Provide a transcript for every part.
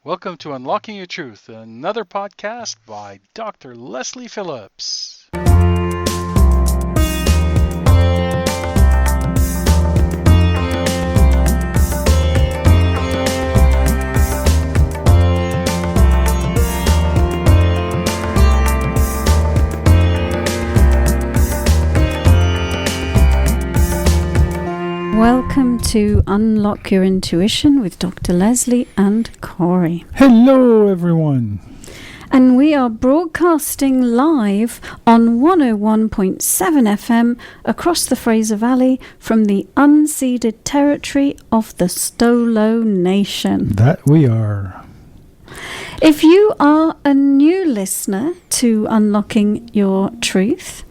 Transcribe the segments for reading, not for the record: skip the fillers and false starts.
Welcome to Unlocking Your Truth, another podcast by Dr. Leslie Phillips. Welcome to Unlock Your Intuition with Dr. Leslie and Corey. Hello, everyone. And we are broadcasting live on 101.7 FM across the Fraser Valley from the unceded territory of the Stolo Nation. That we are. If you are a new listener to Unlocking Your Truth,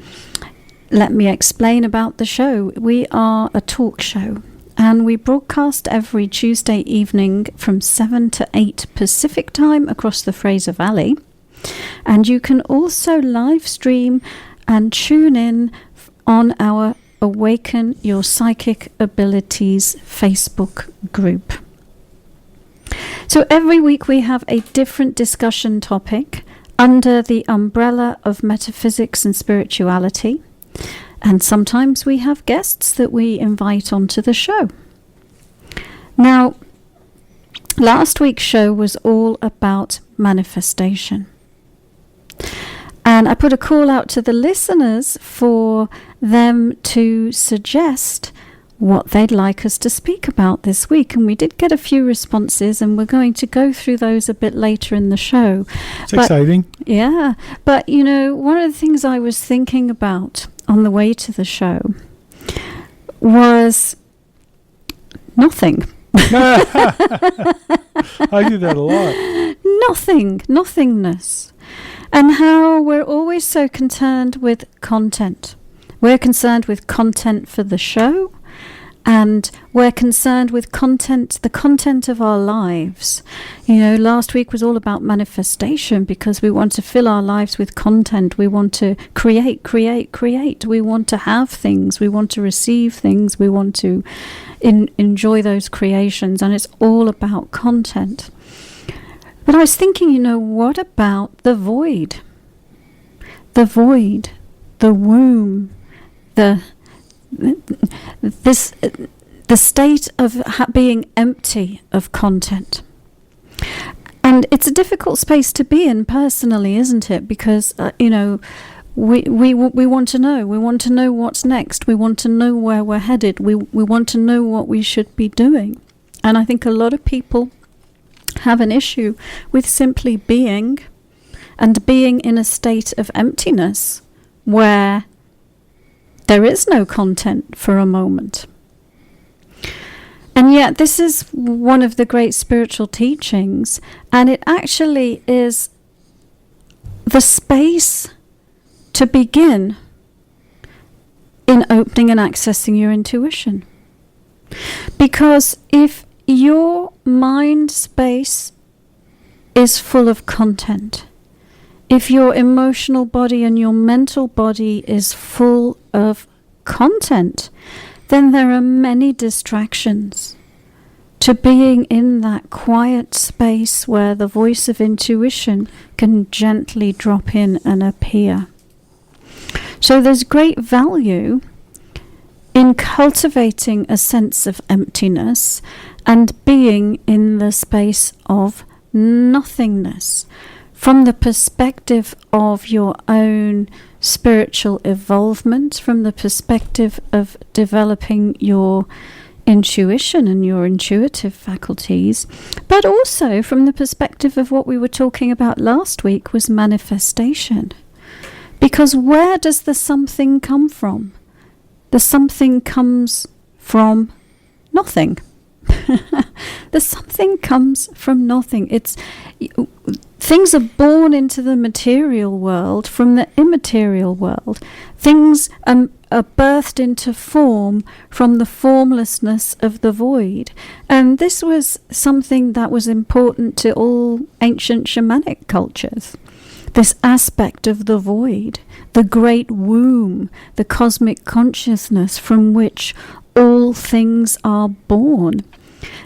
let me explain about the show. We are a talk show and we broadcast every Tuesday evening from 7 to 8 Pacific time across the Fraser Valley. And you can also live stream and tune in on our Awaken Your Psychic Abilities Facebook group. So every week we have a different discussion topic under the umbrella of metaphysics and spirituality. And sometimes we have guests that we invite onto the show. Now, last week's show was all about manifestation. And I put a call out to the listeners for them to suggest what they'd like us to speak about this week. And we did get a few responses, and we're going to go through those a bit later in the show. It's exciting. Yeah. But, you know, one of the things I was thinking about on the way to the show was nothing. I do that a lot. Nothingness. And how we're always so concerned with content. We're concerned with content for the show, and we're concerned with content, the content of our lives. You know, last week was all about manifestation because we want to fill our lives with content. We want to create. We want to have things. We want to receive things. We want to enjoy those creations. And it's all about content. But I was thinking, you know, what about the void? The void, the womb, the state of being empty of content. And it's a difficult space to be in personally, isn't it? Because, you know, we want to know. We want to know what's next. We want to know where we're headed. We want to know what we should be doing. And I think a lot of people have an issue with simply being, and being in a state of emptiness where there is no content for a moment. And yet this is one of the great spiritual teachings, and it actually is the space to begin in opening and accessing your intuition. Because if your mind space is full of content, if your emotional body and your mental body is full of content, then there are many distractions to being in that quiet space where the voice of intuition can gently drop in and appear. So there's great value in cultivating a sense of emptiness and being in the space of nothingness, from the perspective of your own spiritual evolvement, from the perspective of developing your intuition and your intuitive faculties, but also from the perspective of what we were talking about last week was manifestation. Because where does the something come from? The something comes from nothing. The something comes from nothing. Things are born into the material world from the immaterial world. Things are birthed into form from the formlessness of the void. And this was something that was important to all ancient shamanic cultures. This aspect of the void, the great womb, the cosmic consciousness from which all things are born.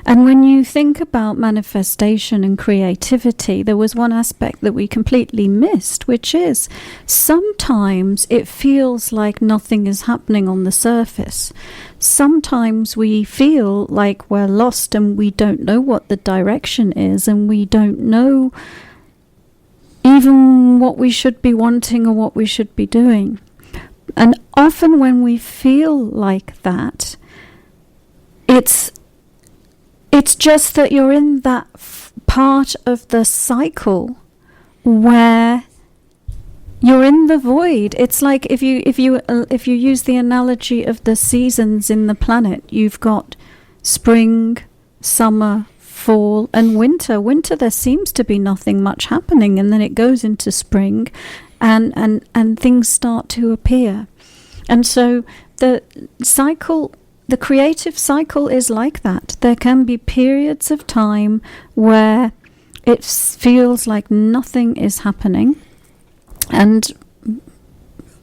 And when you think about manifestation and creativity, there was one aspect that we completely missed, which is sometimes it feels like nothing is happening on the surface. Sometimes we feel like we're lost and we don't know what the direction is, and we don't know even what we should be wanting or what we should be doing. And often when we feel like that, it's just that you're in that part of the cycle where you're in the void. It's like if you use the analogy of the seasons in the planet, you've got spring, summer, fall, and winter. Winter, there seems to be nothing much happening, and then it goes into spring, and things start to appear. And so the cycle, the creative cycle, is like that. There can be periods of time where it feels like nothing is happening, and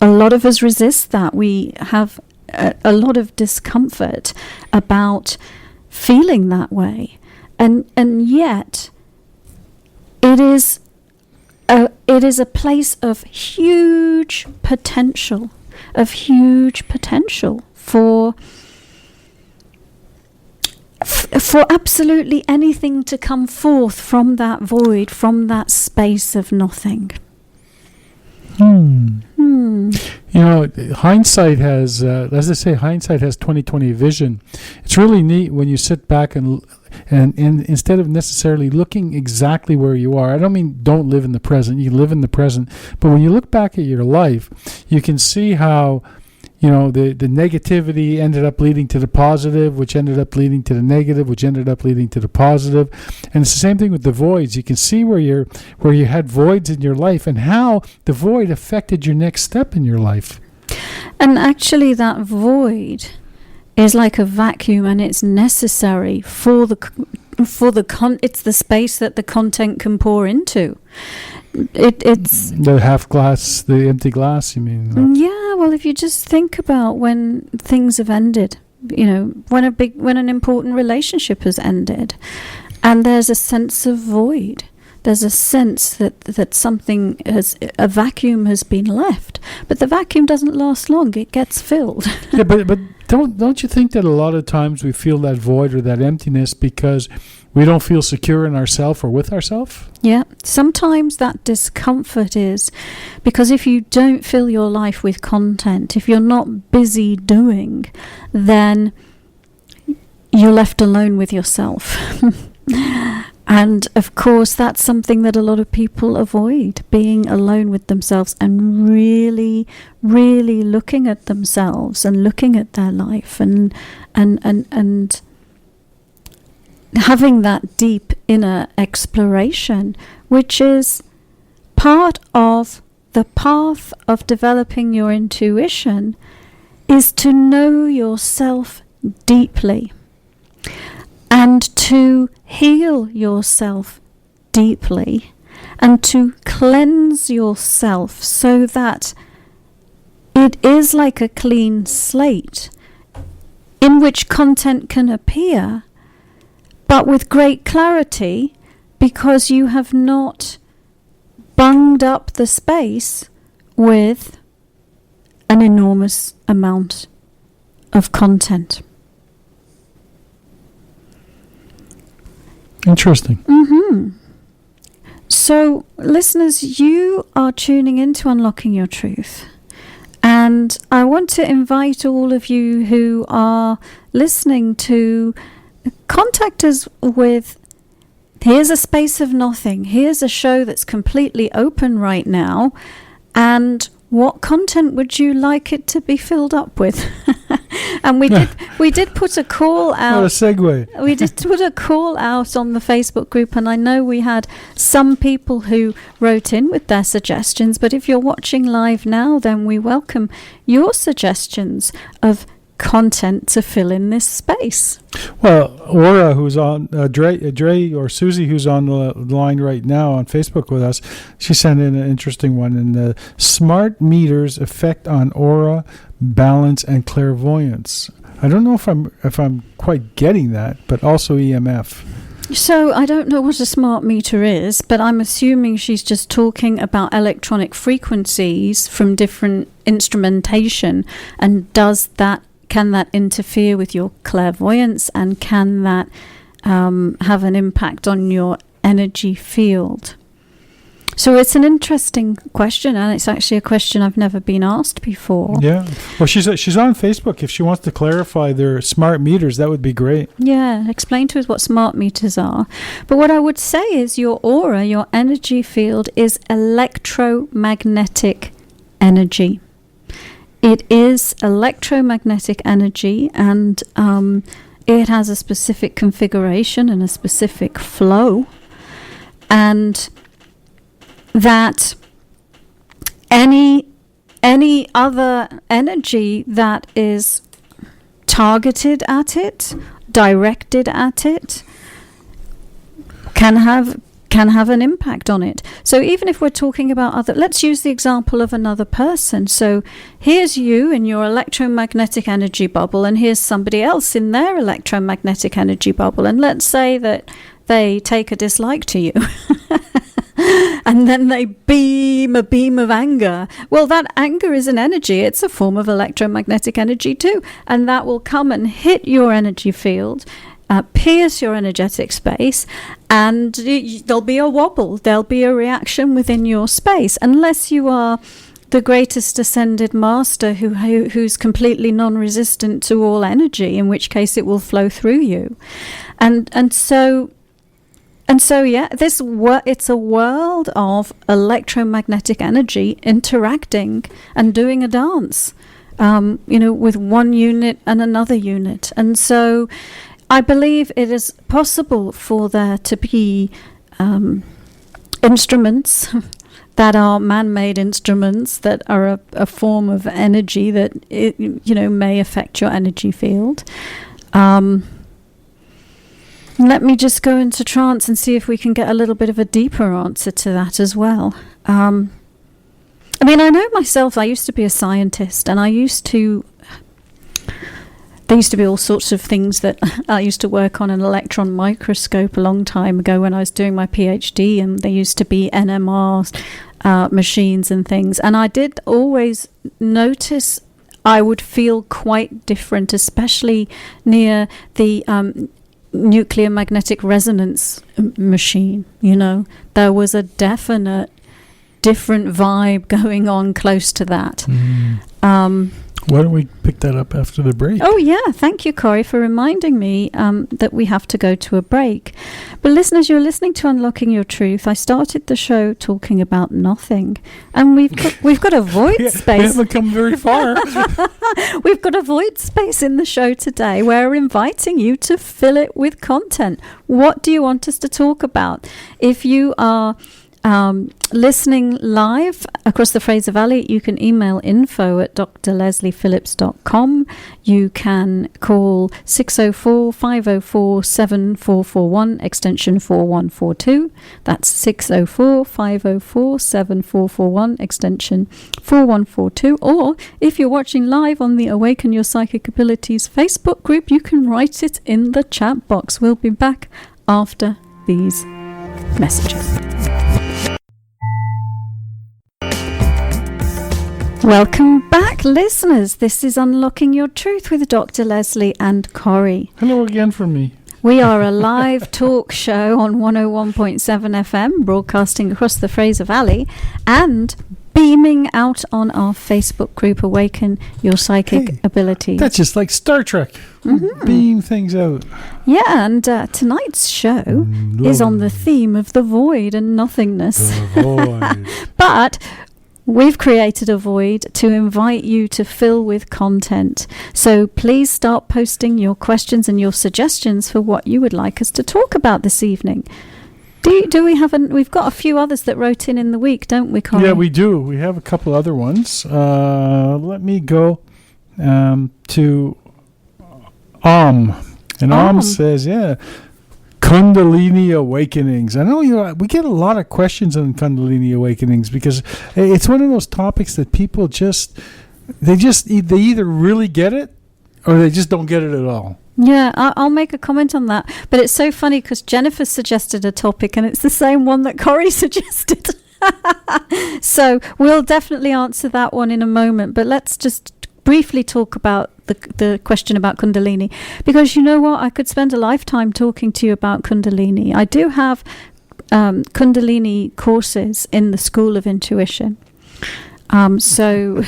a lot of us resist that. We have a lot of discomfort about feeling that way, and yet it is a place of huge potential, for absolutely anything to come forth from that void, from that space of nothing. You know, hindsight has, as they say, hindsight has 20/20 vision. It's really neat when you sit back and instead of necessarily looking exactly where you are. I don't mean don't live in the present. You live in the present, but when you look back at your life, you can see how, you know, the negativity ended up leading to the positive, which ended up leading to the negative, which ended up leading to the positive. And it's the same thing with the voids. You can see where you had voids in your life and how the void affected your next step in your life. And actually that void is like a vacuum, and it's necessary for it's the space that the content can pour into. It's the half glass, the empty glass, you mean? Yeah, well, if you just think about when things have ended, you know, when an important relationship has ended, and there's a sense of void. There's a sense that something a vacuum has been left, but the vacuum doesn't last long. It gets filled. Yeah, but don't you think that a lot of times we feel that void or that emptiness because we don't feel secure in ourselves or with ourselves? Yeah, sometimes that discomfort is because if you don't fill your life with content, if you're not busy doing, then you're left alone with yourself. And of course, that's something that a lot of people avoid, being alone with themselves and really, really looking at themselves and looking at their life and having that deep inner exploration, which is part of the path of developing your intuition, is to know yourself deeply and to heal yourself deeply and to cleanse yourself so that it is like a clean slate in which content can appear, but with great clarity, because you have not bunged up the space with an enormous amount of content. Interesting. So, listeners, you are tuning into Unlocking Your Truth. And I want to invite all of you who are listening to contact us with, here's a space of nothing. Here's a show that's completely open right now. And what content would you like it to be filled up with? And we did put a call out. What a segue. We did put a call out on the Facebook group, and I know we had some people who wrote in with their suggestions, but if you're watching live now, then we welcome your suggestions of content to fill in this space. Well, Aura, who's on, Dre or Susie, who's on the line right now on Facebook with us, she sent in an interesting one. And the smart meters effect on aura, balance, and clairvoyance. I don't know if I'm quite getting that, but also EMF. So I don't know what a smart meter is, but I'm assuming she's just talking about electronic frequencies from different instrumentation, and can that interfere with your clairvoyance, and can that have an impact on your energy field? So it's an interesting question, and it's actually a question I've never been asked before. Yeah. Well, she's on Facebook. If she wants to clarify their smart meters, that would be great. Yeah, explain to us what smart meters are. But what I would say is your aura, your energy field, is electromagnetic energy. It is electromagnetic energy, and it has a specific configuration and a specific flow. And that any other energy that is targeted at it, directed at it, can have an impact on it. So even if we're talking about let's use the example of another person. So here's you in your electromagnetic energy bubble, and here's somebody else in their electromagnetic energy bubble, and let's say that they take a dislike to you. And then they beam a beam of anger. Well, that anger is an energy. It's a form of electromagnetic energy too. And that will come and hit your energy field, pierce your energetic space, and there'll be a wobble. There'll be a reaction within your space. Unless you are the greatest ascended master who's completely non-resistant to all energy, in which case it will flow through you. And so yeah, it's a world of electromagnetic energy interacting and doing a dance, with one unit and another unit. And so I believe it is possible for there to be instruments that are man-made instruments that are a form of energy that may affect your energy field. Let me just go into trance and see if we can get a little bit of a deeper answer to that as well. I know myself, I used to be a scientist, and there used to be all sorts of things that I used to work on an electron microscope a long time ago when I was doing my PhD, and there used to be NMR machines and things. And I did always notice I would feel quite different, especially near the nuclear magnetic resonance machine. There was a definite different vibe going on close to that. Why don't we pick that up after the break? Oh yeah, thank you, Corey, for reminding me that we have to go to a break. But listeners, you're listening to Unlocking Your Truth. I started the show talking about nothing, and we've got a void space. We haven't come very far. We've got a void space in the show today. We're inviting you to fill it with content. What do you want us to talk about? If you are listening live across the Fraser Valley, you can email info@drlesliephillips.com. You can call 604-504-7441 extension 4142. That's 604-504-7441 extension 4142. Or if you're watching live on the Awaken Your Psychic Abilities Facebook group, you can write it in the chat box. We'll be back after these messages. Welcome back, listeners. This is Unlocking Your Truth with Dr. Leslie and Corey. Hello again from me. We are a live talk show on 101.7 FM, broadcasting across the Fraser Valley and beaming out on our Facebook group, Awaken Your Psychic Abilities. That's just like Star Trek. Mm-hmm. Beam things out. Yeah, and tonight's show is on the theme of the void and nothingness. The void. But we've created a void to invite you to fill with content. So please start posting your questions and your suggestions for what you would like us to talk about this evening. Do we have we've got a few others that wrote in the week, don't we, Colin? Yeah, we do. We have a couple other ones. Let me go to And says, yeah, Kundalini awakenings. I know we get a lot of questions on Kundalini awakenings because it's one of those topics that people they either really get it or they just don't get it at all. Yeah, I'll make a comment on that. But it's so funny because Jennifer suggested a topic and it's the same one that Corey suggested. So we'll definitely answer that one in a moment. But let's just briefly talk about the question about Kundalini. Because you know what? I could spend a lifetime talking to you about Kundalini. I do have Kundalini courses in the School of Intuition. So...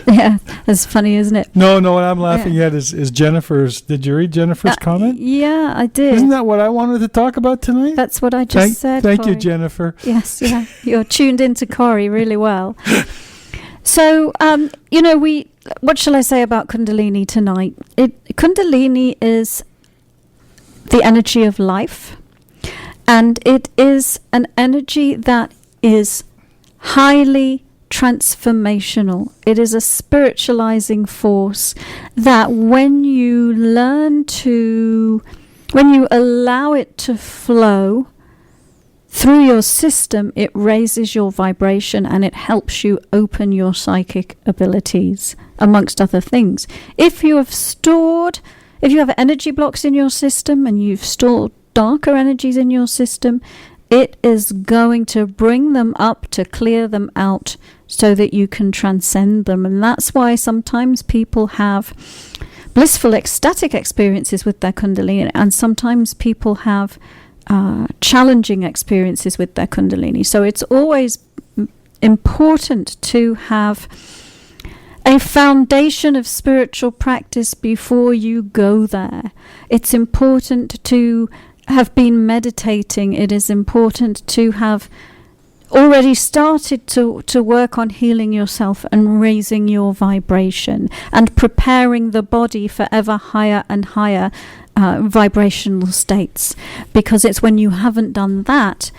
Yeah, that's funny, isn't it? No, what I'm laughing at is Jennifer's. Did you read Jennifer's comment? Yeah, I did. Isn't that what I wanted to talk about tonight? That's what I just said. Thank Corey. you, Jennifer. Yes, yeah. You're tuned into Corey really well. So, what shall I say about Kundalini tonight? Kundalini is the energy of life, and it is an energy that is highly transformational. It is a spiritualizing force that when you allow it to flow through your system, it raises your vibration and it helps you open your psychic abilities, amongst other things. If you have energy blocks in your system and you've stored darker energies in your system, it is going to bring them up to clear them out so that you can transcend them. And that's why sometimes people have blissful, ecstatic experiences with their Kundalini, and sometimes people have challenging experiences with their Kundalini. So it's always important to have a foundation of spiritual practice before you go there. It's important to have been meditating. It is important to have already started to work on healing yourself and raising your vibration and preparing the body for ever higher and higher vibrational states, because it's when you haven't done that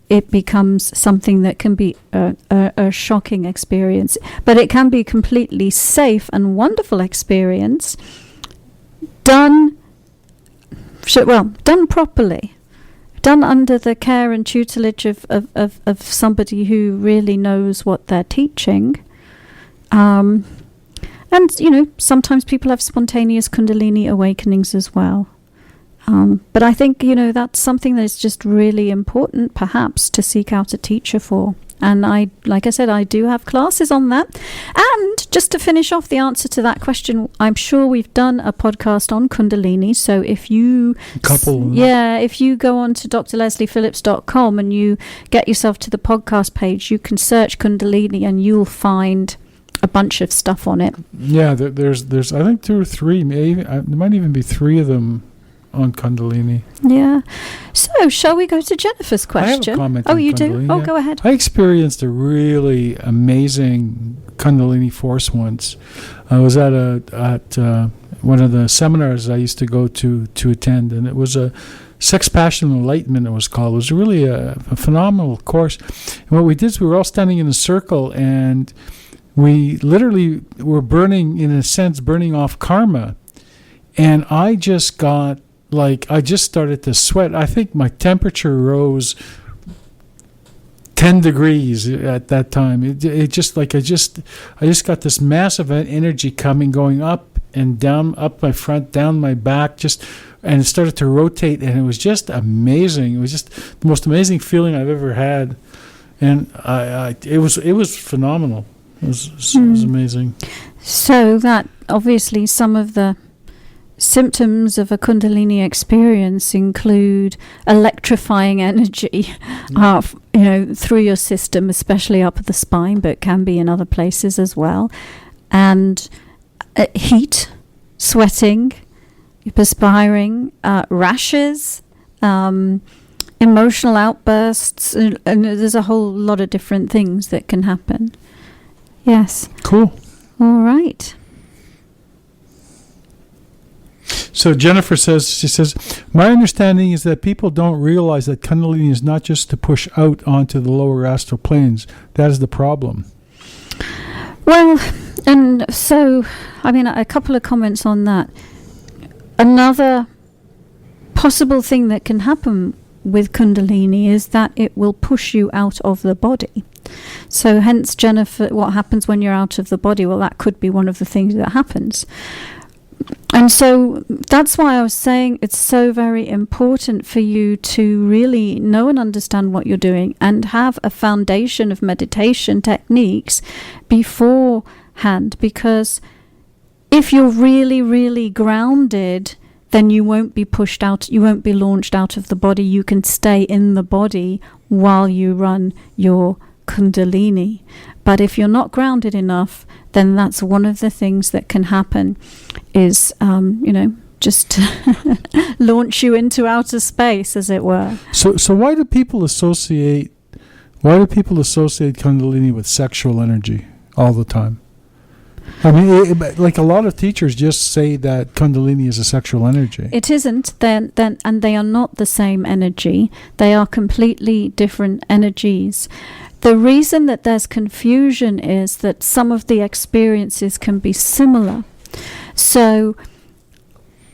it becomes something that can be a shocking experience. But it can be a completely safe and wonderful experience done properly, done under the care and tutelage of somebody who really knows what they're teaching. And, sometimes people have spontaneous Kundalini awakenings as well. But I think, that's something that is just really important, perhaps, to seek out a teacher for. And like I said, I do have classes on that. And just to finish off the answer to that question, I'm sure we've done a podcast on Kundalini. So if you if you go on to drlesliephillips.com and you get yourself to the podcast page, you can search Kundalini and you'll find a bunch of stuff on it. Yeah, there's I think 2 or 3, maybe there might even be 3 of them on Kundalini. Yeah. So, shall we go to Jennifer's question? I have a comment on you Kundalini. Do? Oh, go ahead. I experienced a really amazing Kundalini force once. I was at one of the seminars I used to go to attend, and it was a Sex, Passion, and Enlightenment, it was called. It was really a phenomenal course. And what we did is we were all standing in a circle, and we literally were burning off karma. And I just started to sweat. I think my temperature rose 10 degrees at that time. I just got this massive energy going up and down, up my front, down my back, and it started to rotate, and it was just amazing. It was just the most amazing feeling I've ever had, and it was phenomenal. It was amazing. So that obviously some of the symptoms of a Kundalini experience include electrifying energy through your system, especially up the spine, but can be in other places as well, and heat, sweating, perspiring, rashes, emotional outbursts, and there's a whole lot of different things that can happen. Yes. Cool. All right. So Jennifer says, my understanding is that people don't realize that Kundalini is not just to push out onto the lower astral planes. That is the problem. Well, And so, I mean, a couple of comments on that. Another possible thing that can happen with Kundalini is that it will push you out of the body. So hence, Jennifer, what happens when you're out of the body? Well, that could be one of the things that happens. And so that's why I was saying it's so very important for you to really know and understand what you're doing and have a foundation of meditation techniques beforehand, because if you're really, really grounded, then you won't be pushed out, you won't be launched out of the body. You can stay in the body while you run your Kundalini. But if you're not grounded enough, then that's one of the things that can happen is, just launch you into outer space, as it were. So why do people associate Kundalini with sexual energy all the time? I mean, like a lot of teachers just say that Kundalini is a sexual energy. It isn't, and they are not the same energy. They are completely different energies. The reason that there's confusion is that some of the experiences can be similar. So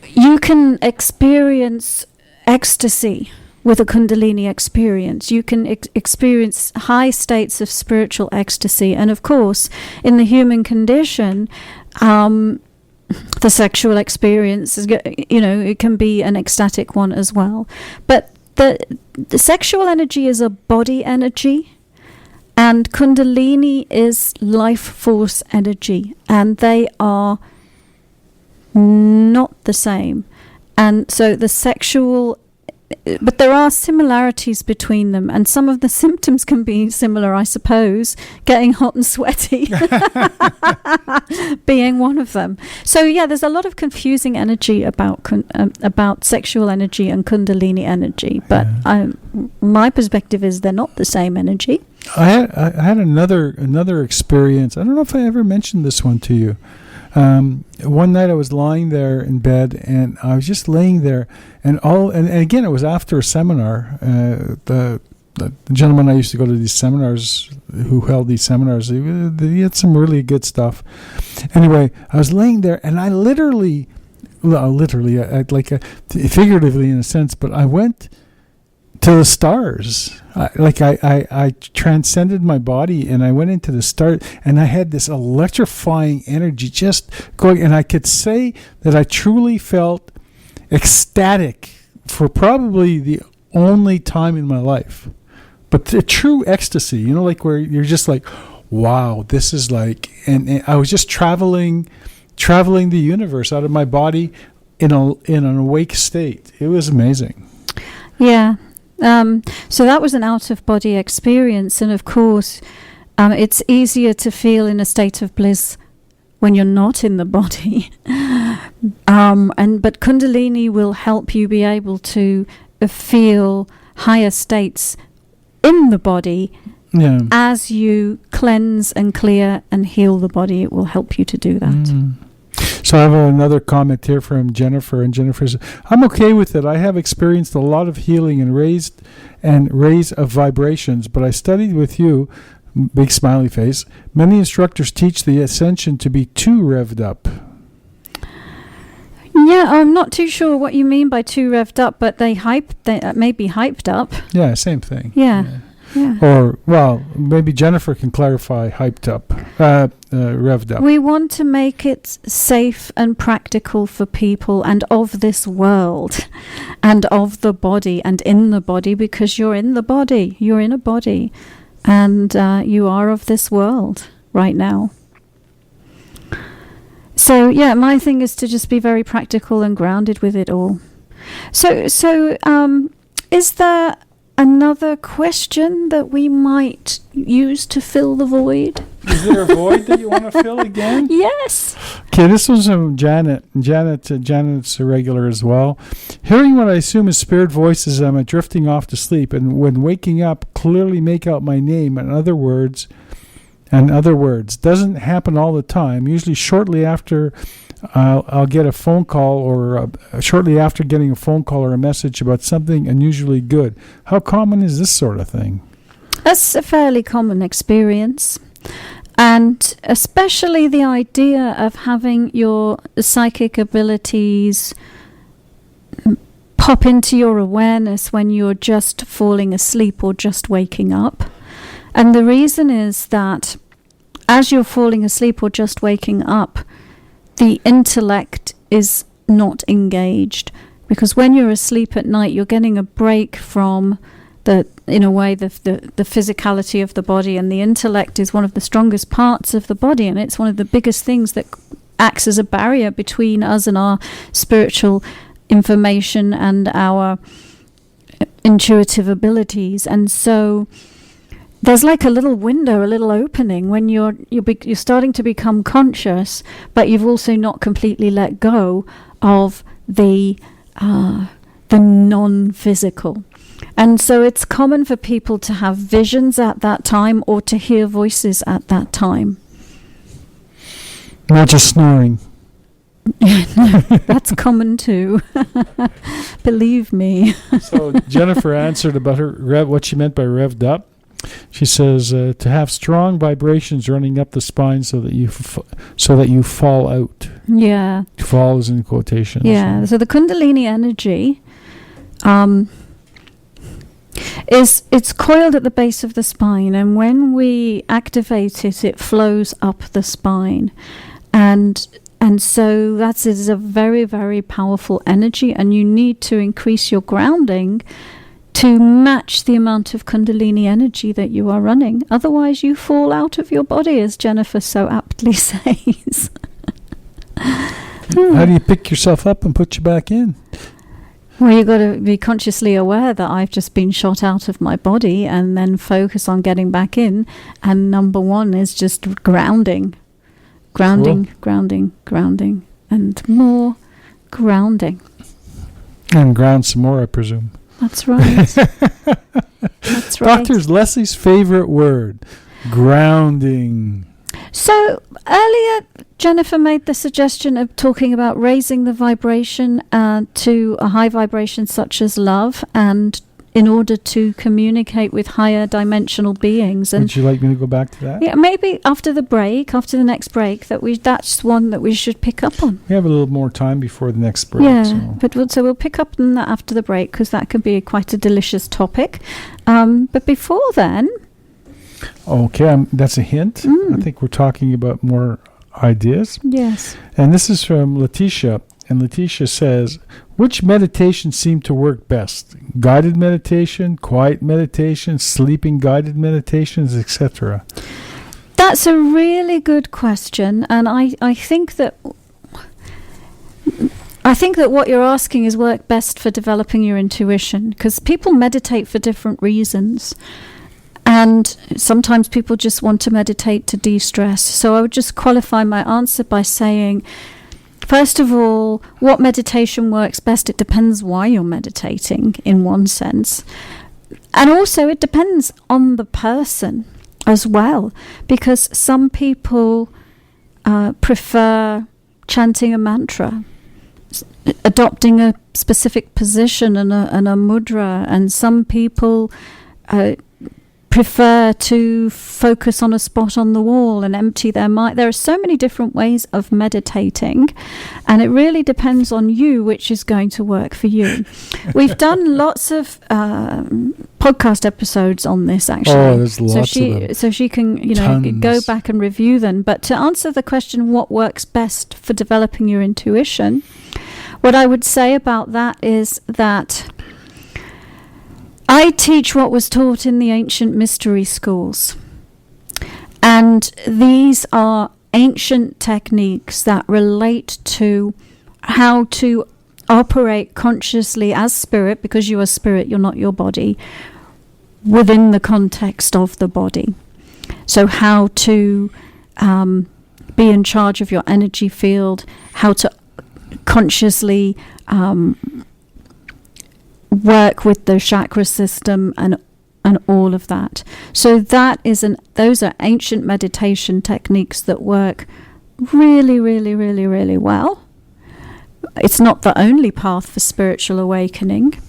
you can experience ecstasy with a Kundalini experience. You can experience high states of spiritual ecstasy. And of course, in the human condition, the sexual experience is, it can be an ecstatic one as well. But the sexual energy is a body energy, and Kundalini is life force energy, and they are not the same. And so the sexual, but there are similarities between them, and some of the symptoms can be similar, I suppose, getting hot and sweaty being one of them. So yeah, there's a lot of confusing energy about sexual energy and Kundalini energy, but my perspective is they're not the same energy. I had another experience. I don't know if I ever mentioned this one to you. One night I was lying there in bed, and I was just laying there, and again it was after a seminar. The gentleman I used to go to these seminars, who held these seminars, he had some really good stuff. Anyway, I was laying there, and I figuratively in a sense, but I went to the stars. I transcended my body, and I went into the stars, and I had this electrifying energy just going, and I could say that I truly felt ecstatic for probably the only time in my life. But the true ecstasy, like where you're just like, wow, this is like, and I was just traveling the universe out of my body in an awake state. It was amazing. Yeah. So that was an out-of-body experience, and of course, it's easier to feel in a state of bliss when you're not in the body. But Kundalini will help you be able to feel higher states in the body. Yeah. As you cleanse and clear and heal the body. It will help you to do that. Mm. So I have another comment here from Jennifer, and Jennifer says, I'm okay with it. I have experienced a lot of healing and raise of vibrations, but I studied with you, big smiley face. Many instructors teach the ascension to be too revved up. Yeah, I'm not too sure what you mean by too revved up, but they may be hyped up. Yeah, same thing. Yeah. Or, well, maybe Jennifer can clarify hyped up, revved up. We want to make it safe and practical for people and of this world and of the body and in the body, because you're in the body. You're in a body, and you are of this world right now. So, yeah, my thing is to just be very practical and grounded with it all. So, is there another question that we might use to fill the void? Is there a void that you want to fill again? Yes. Okay, this was from Janet. Janet's a regular as well. Hearing what I assume is spirit voices, I'm drifting off to sleep, and when waking up, clearly make out my name and other words. Doesn't happen all the time. Usually shortly after I'll get a phone call, or shortly after getting a phone call or a message about something unusually good. How common is this sort of thing? That's a fairly common experience. And especially the idea of having your psychic abilities pop into your awareness when you're just falling asleep or just waking up. And the reason is that as you're falling asleep or just waking up, the intellect is not engaged. Because when you're asleep at night, you're getting a break from the physicality of the body, and the intellect is one of the strongest parts of the body, and it's one of the biggest things that acts as a barrier between us and our spiritual information and our intuitive abilities. And so there's like a little window, a little opening when you're starting to become conscious, but you've also not completely let go of the non-physical. And so it's common for people to have visions at that time or to hear voices at that time. Not just snoring. That's common too. Believe me. So Jennifer answered about her what she meant by revved up. She says to have strong vibrations running up the spine so that you fall out. Yeah. Fall is in quotations. Yeah. So the Kundalini energy, it's coiled at the base of the spine, and when we activate it, it flows up the spine, and so that is a very, very powerful energy, and you need to increase your grounding to match the amount of Kundalini energy that you are running. Otherwise, you fall out of your body, as Jennifer so aptly says. How do you pick yourself up and put you back in? Well, you've got to be consciously aware that I've just been shot out of my body, and then focus on getting back in. And number one is just grounding. Grounding, cool. grounding, and more grounding. And ground some more, I presume. That's right. That's right. Dr. Leslie's favorite word, grounding. So earlier, Jennifer made the suggestion of talking about raising the vibration to a high vibration such as love, and in order to communicate with higher dimensional beings. And would you like me to go back to that? Yeah, maybe after the next break, that's one that we should pick up on. We have a little more time before the next break. Yeah, so. but we'll pick up on that after the break, because that could be quite a delicious topic. But before then... Okay, that's a hint. I think we're talking about more ideas. Yes. And this is from Letitia. And Letitia says, which meditations seem to work best? Guided meditation, quiet meditation, sleeping guided meditations, etc.? That's a really good question. And I think that what you're asking is work best for developing your intuition, because people meditate for different reasons. And sometimes people just want to meditate to de-stress. So I would just qualify my answer by saying, first of all, what meditation works best? It depends why you're meditating, in one sense. And also it depends on the person as well, because some people prefer chanting a mantra, adopting a specific position and a mudra, and some people prefer to focus on a spot on the wall and empty their mind. There are so many different ways of meditating, and it really depends on you which is going to work for you. We've done lots of podcast episodes on this, actually. Oh, there's lots of them. So she can, Tons. go back and review them. But to answer the question, what works best for developing your intuition, what I would say about that is that I teach what was taught in the ancient mystery schools. And these are ancient techniques that relate to how to operate consciously as spirit, because you are spirit, you're not your body, within the context of the body. So how to be in charge of your energy field, how to consciously work with the chakra system and all of that. So those are ancient meditation techniques that work really, really, really, really well. It's not the only path for spiritual awakening,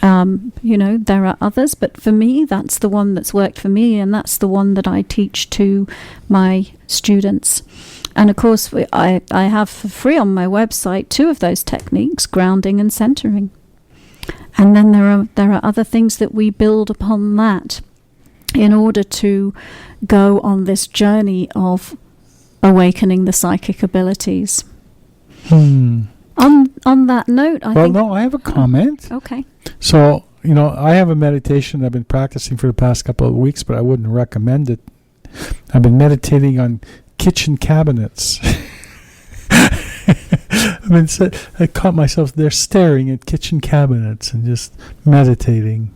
There are others, but for me, that's the one that's worked for me, and that's the one that I teach to my students. And of course, I have for free on my website 2 of those techniques, grounding and centering. And then there are other things that we build upon that in order to go on this journey of awakening the psychic abilities. On that note, I have a comment. Okay. So, I have a meditation I've been practicing for the past couple of weeks, but I wouldn't recommend it. I've been meditating on kitchen cabinets. I caught myself there staring at kitchen cabinets and just meditating.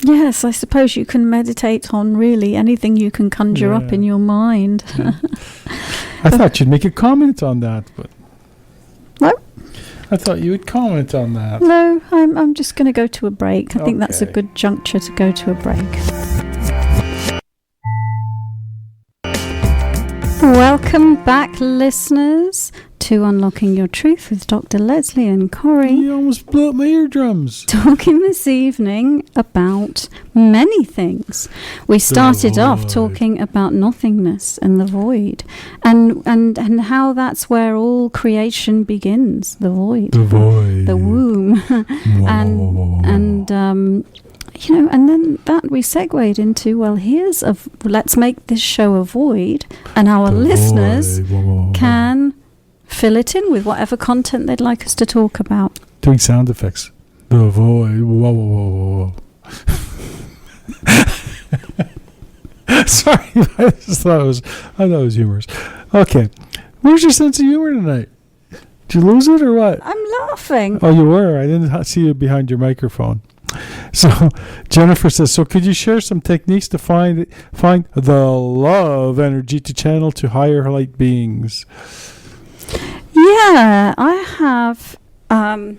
Yes, I suppose you can meditate on really anything you can conjure up in your mind. Yeah. I thought you'd make a comment on that, but no. I thought you would comment on that. No, I'm just going to go to a break. I think that's a good juncture to go to a break. Welcome back, listeners, to Unlocking Your Truth with Dr. Leslie and Corey. You almost blew up my eardrums. Talking this evening about many things. We started off talking about nothingness and the void, and how that's where all creation begins. The void, the womb, and then that we segued into, well, let's make this show a void, and our listeners can fill it in with whatever content they'd like us to talk about. Doing sound effects. The void. Whoa, whoa, whoa, whoa. Sorry, I thought it was humorous. Okay, where's your sense of humor tonight? Did you lose it or what? I'm laughing. Oh, you were. I didn't see you behind your microphone. So Jennifer says, so could you share some techniques to find the love energy to channel to higher light beings? Yeah, I have a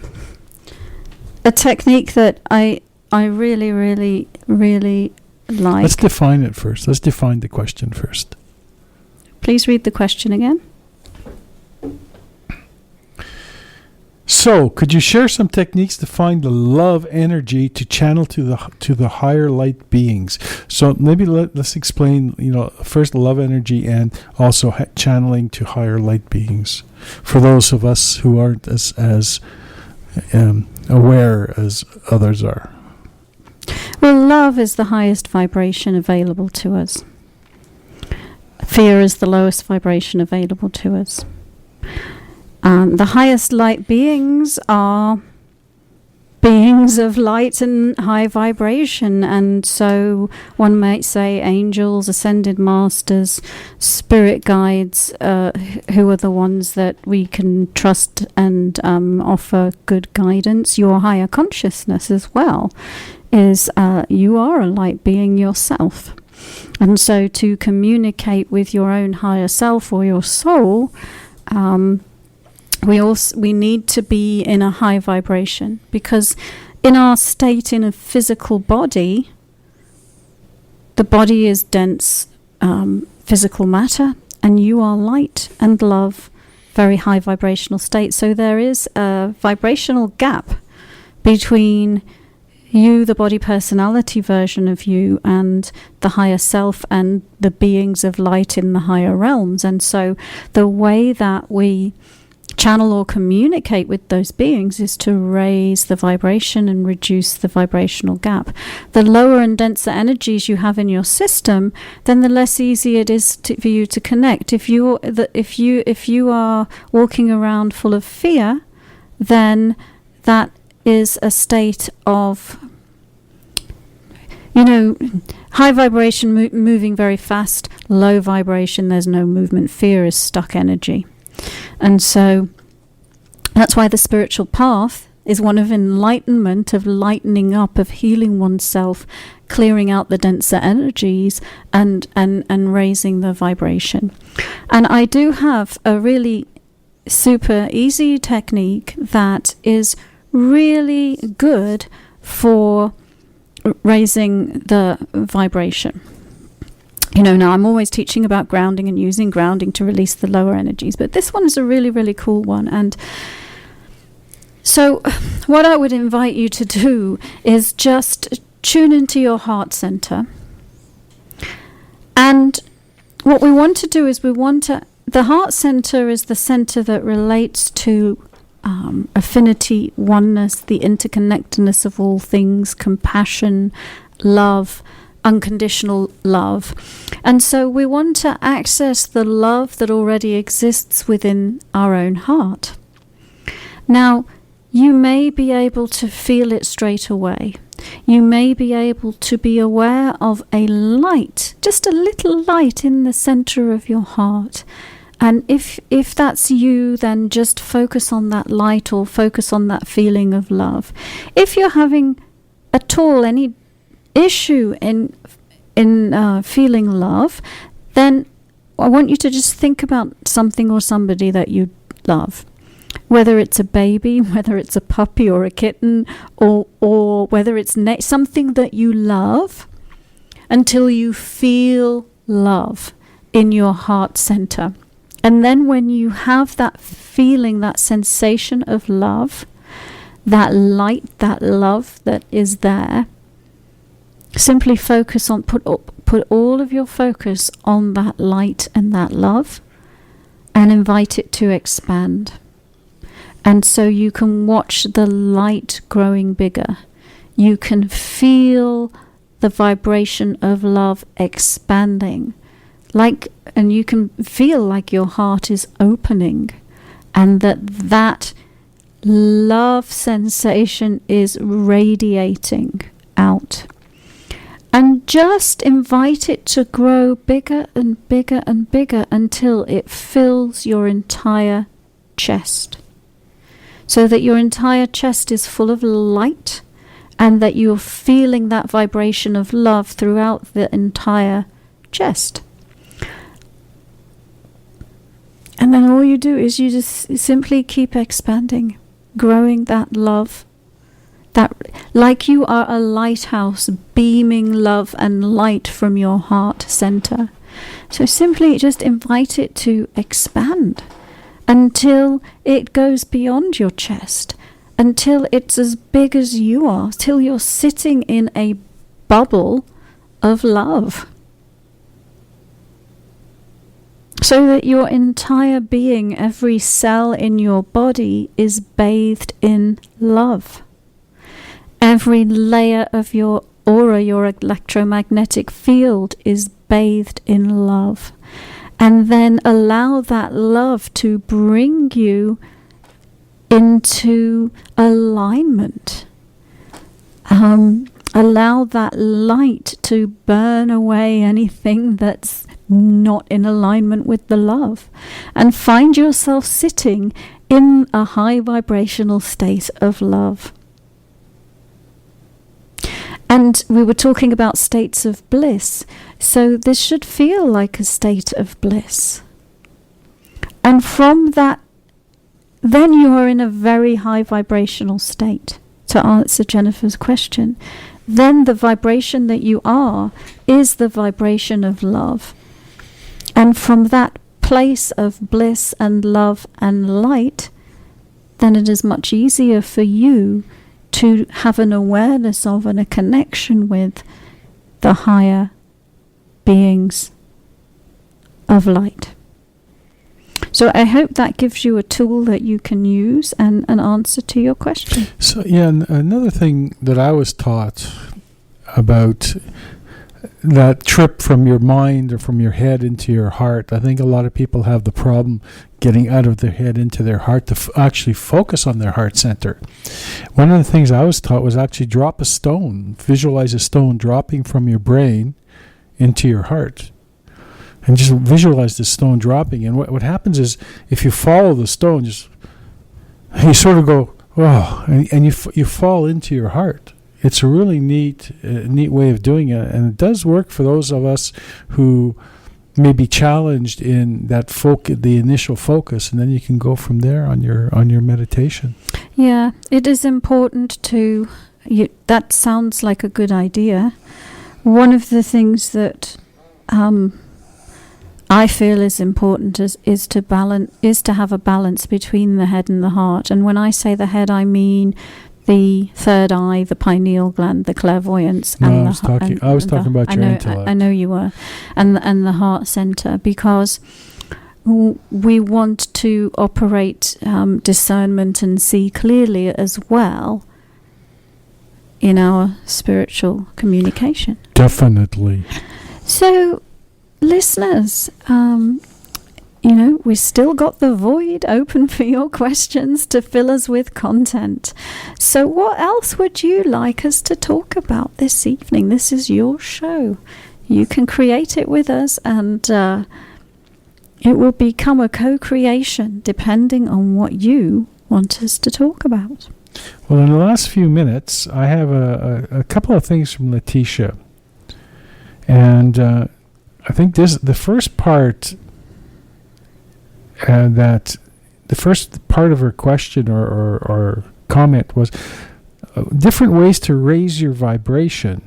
technique that I really, really, really like. Let's define it first. Let's define the question first. Please read the question again. So, could you share some techniques to find the love energy to channel to the higher light beings? So maybe let's explain, first love energy and also channeling to higher light beings for those of us who aren't as aware as others are. Well, love is the highest vibration available to us. Fear is the lowest vibration available to us. The highest light beings are beings of light and high vibration, and so one might say angels, ascended masters, spirit guides, who are the ones that we can trust and offer good guidance. Your higher consciousness as well is you are a light being yourself, and so to communicate with your own higher self or your soul, we need to be in a high vibration, because in our state in a physical body, the body is dense physical matter, and you are light and love, very high vibrational state. So there is a vibrational gap between you, the body personality version of you, and the higher self and the beings of light in the higher realms. And so the way that we channel or communicate with those beings is to raise the vibration and reduce the vibrational gap. The lower and denser energies you have in your system, then the less easy it is for you to connect. If you are walking around full of fear, then that is a state of high vibration moving very fast, low vibration, there's no movement. Fear is stuck energy. And so that's why the spiritual path is one of enlightenment, of lightening up, of healing oneself, clearing out the denser energies and raising the vibration. And I do have a really super easy technique that is really good for raising the vibration. Now I'm always teaching about grounding and using grounding to release the lower energies, but this one is a really, really cool one. And So, what I would invite you to do is just tune into your heart center. And what we want to do is the heart center is the center that relates to affinity, oneness, the interconnectedness of all things, compassion, love, unconditional love. And so we want to access the love that already exists within our own heart. Now, you may be able to feel it straight away. You may be able to be aware of a light, just a little light in the center of your heart. And if that's you, then just focus on that light or focus on that feeling of love. If you're having at all any issue in feeling love, then I want you to just think about something or somebody that you love. Whether it's a baby, whether it's a puppy or a kitten, or whether it's something that you love, until you feel love in your heart center. And then when you have that feeling, that sensation of love, that light, that love that is there, simply focus on, put all of your focus on that light and that love, and invite it to expand. And so you can watch the light growing bigger. You can feel the vibration of love expanding. And you can feel like your heart is opening. And that love sensation is radiating out. And just invite it to grow bigger and bigger and bigger until it fills your entire chest. So that your entire chest is full of light, and that you're feeling that vibration of love throughout the entire chest. And then all you do is you just simply keep expanding, growing that love, that like you are a lighthouse beaming love and light from your heart center. So simply just invite it to expand until it goes beyond your chest, until it's as big as you are, till you're sitting in a bubble of love. So that your entire being, every cell in your body is bathed in love. Every layer of your aura, your electromagnetic field, is bathed in love. And then allow that love to bring you into alignment. Allow that light to burn away anything that's not in alignment with the love. And find yourself sitting in a high vibrational state of love. And we were talking about states of bliss. So this should feel like a state of bliss. And from that, then you are in a very high vibrational state. To answer Jennifer's question, then the vibration that you are is the vibration of love. And from that place of bliss and love and light, then it is much easier for you to have an awareness of and a connection with the higher beings of light. So I hope that gives you a tool that you can use and an answer to your question. So yeah, another thing that I was taught about that trip from your mind or from your head into your heart, I think a lot of people have the problem getting out of their head into their heart to actually focus on their heart center. One of the things I was taught was actually drop a stone, visualize a stone dropping from your brain into your heart. And just visualize the stone dropping. And what happens is, if you follow the stone, you sort of go, oh, and you fall into your heart. It's a really neat way of doing it, and it does work for those of us who may be challenged in that the initial focus, and then you can go from there on your meditation. Yeah, it is important to. That sounds like a good idea. One of the things that I feel is important is to have a balance between the head and the heart. And when I say the head, I mean the third eye, the pineal gland, the clairvoyance, No, and I was talking about your intellect. I know you were, and the heart center, because we want to operate discernment and see clearly as well in our spiritual communication. Definitely. So, listeners, we've still got the void open for your questions to fill us with content. So what else would you like us to talk about this evening? This is your show. You can create it with us, and it will become a co-creation depending on what you want us to talk about. Well, in the last few minutes, I have a couple of things from Letitia. And I think the first part of her question or comment was different ways to raise your vibration.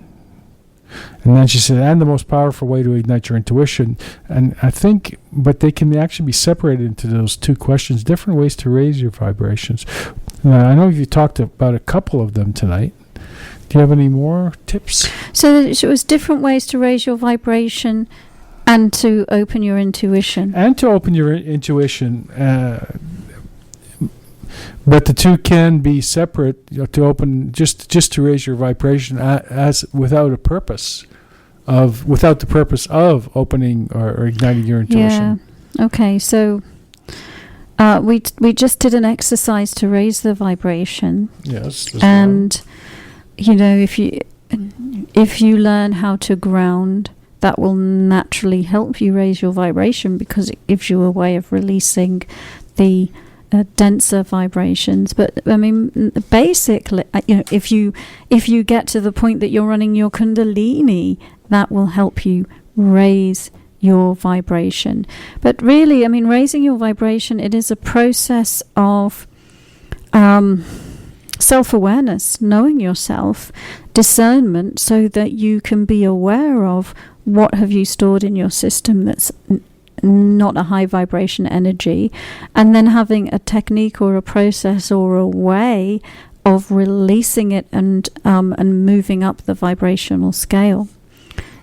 And then she said, and the most powerful way to ignite your intuition. And I think, but they can actually be separated into those two questions, different ways to raise your vibrations. I know you talked about a couple of them tonight. Do you have any more tips? So it was different ways to raise your vibration and to open your intuition. And to open your intuition. But the two can be separate, to open, just to raise your vibration as without the purpose of opening or igniting your intuition. Yeah. Okay. So we just did an exercise to raise the vibration. Yes. And if you learn how to ground, that will naturally help you raise your vibration, because it gives you a way of releasing the denser vibrations. But I mean, basically, if you get to the point that you're running your Kundalini, that will help you raise your vibration. But really, I mean, raising your vibration, it is a process of self-awareness, knowing yourself, discernment, so that you can be aware of what have you stored in your system that's not a high vibration energy, and then having a technique or a process or a way of releasing it and moving up the vibrational scale.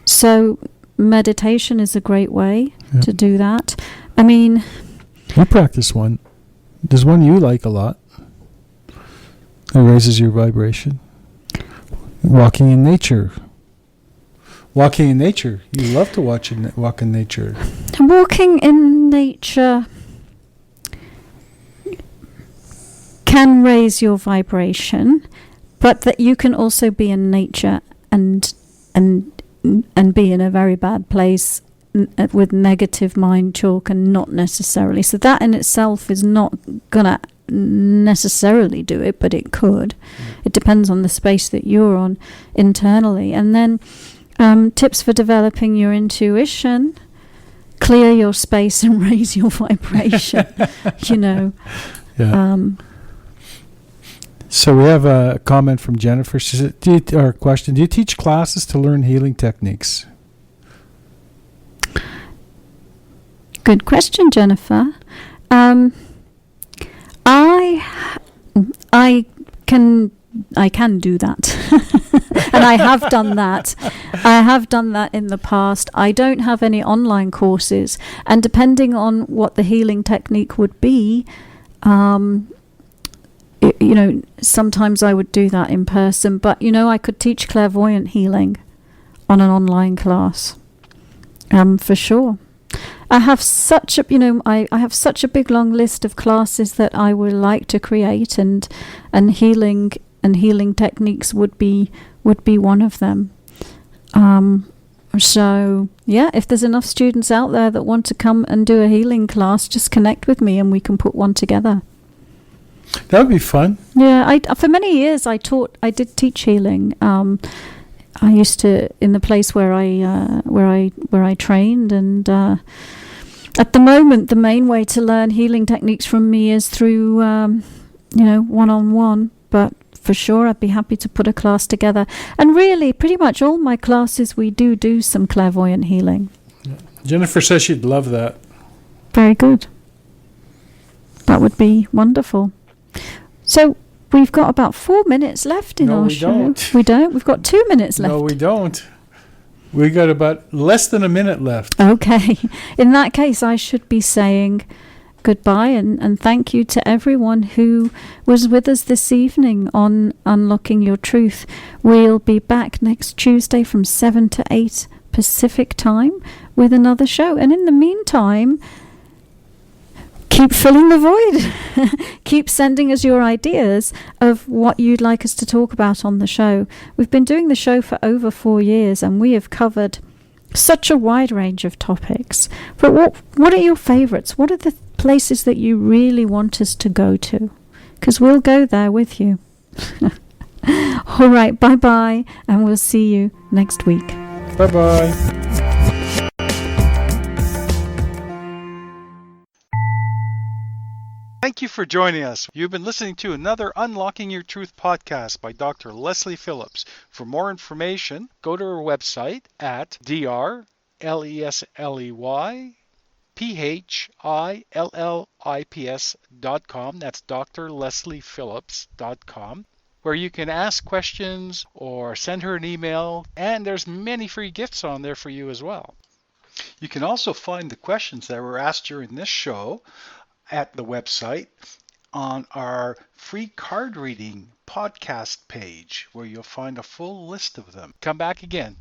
So meditation is a great way to do that. I mean, you practice one. There's one you like a lot. It raises your vibration. Walking in nature. Walking in nature. You love to walk in nature. Walking in nature can raise your vibration, but that you can also be in nature and be in a very bad place with negative mind chalk, and not necessarily. So that in itself is not gonna necessarily do it, but it could. It depends on the space that you're on internally. And then tips for developing your intuition: clear your space and raise your vibration. Yeah. So we have a comment from Jennifer. She said, question: do you teach classes to learn healing techniques? Good question, Jennifer. I can do that. And I have done that. I have done that in the past. I don't have any online courses, and depending on what the healing technique would be, sometimes I would do that in person, but I could teach clairvoyant healing on an online class, for sure. I have such a I have such a big long list of classes that I would like to create, and healing techniques would be one of them. So yeah, if there's enough students out there that want to come and do a healing class, just connect with me and we can put one together. That would be fun. Yeah, for many years I did teach healing. I used to, in the place where I trained, and at the moment the main way to learn healing techniques from me is through one-on-one, but for sure I'd be happy to put a class together. And really, pretty much all my classes we do some clairvoyant healing. Jennifer says she'd love that. Very good. That would be wonderful. So we've got about 4 minutes left in our show. Don't. We don't? We've got 2 minutes left. No, we don't. We got about less than a minute left. Okay. In that case, I should be saying goodbye and thank you to everyone who was with us this evening on Unlocking Your Truth. We'll be back next Tuesday from 7 to 8 Pacific time with another show. And in the meantime, keep filling the void. Keep sending us your ideas of what you'd like us to talk about on the show. We've been doing the show for over 4 years and we have covered such a wide range of topics. But what are your favorites? What are the places that you really want us to go to? Because we'll go there with you. All right, bye-bye, and we'll see you next week. Bye-bye. Thank you for joining us. You've been listening to another Unlocking Your Truth podcast by Dr. Leslie Phillips. For more information, go to our website at drlesleyphillips.com. That's drlesleyphillips.com, where you can ask questions or send her an email, and there's many free gifts on there for you as well. You can also find the questions that were asked during this show at the website on our free card reading podcast page, where you'll find a full list of them. Come back again.